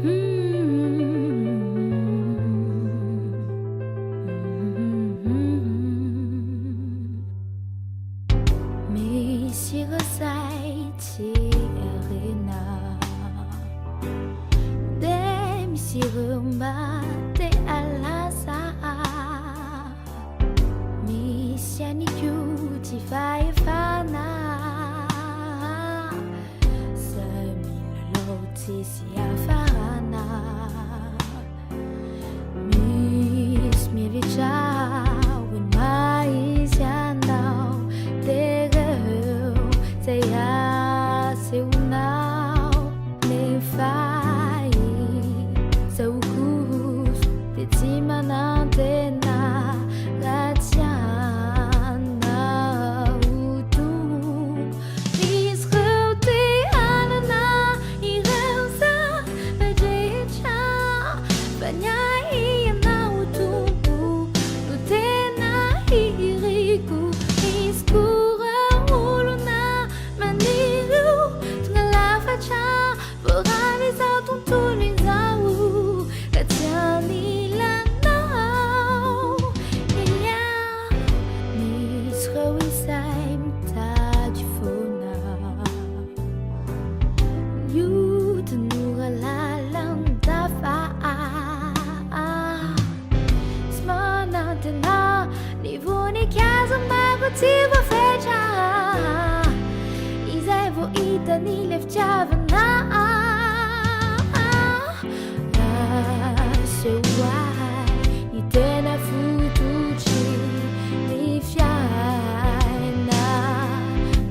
Mi sirosai tirena de mi sirumba te alasa mi siani ti fai fana samilo ti si afana mis mi vicha when my is now say yes, you now ne fai so good the team antena ratiana utu is rote anana ireusa vejecha banyai na utu utena iriku is Tiva fecha Izevo ita ni lefchavana Se wai Itena futuci Ni fiaina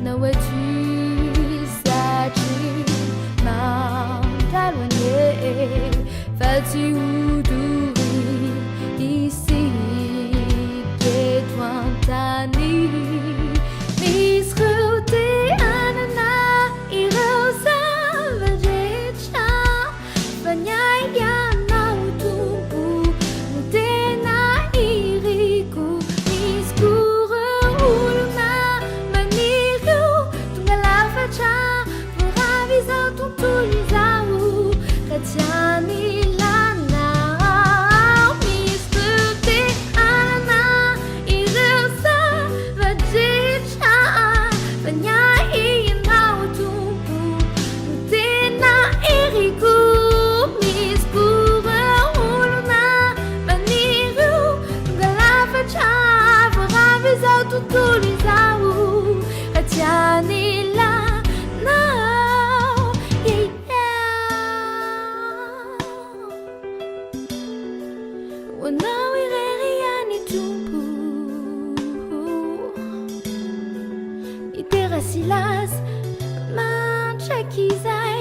Na wetu saci Mantalwane Fati uduri Isi Ketwantani Silas, man, check his eyes.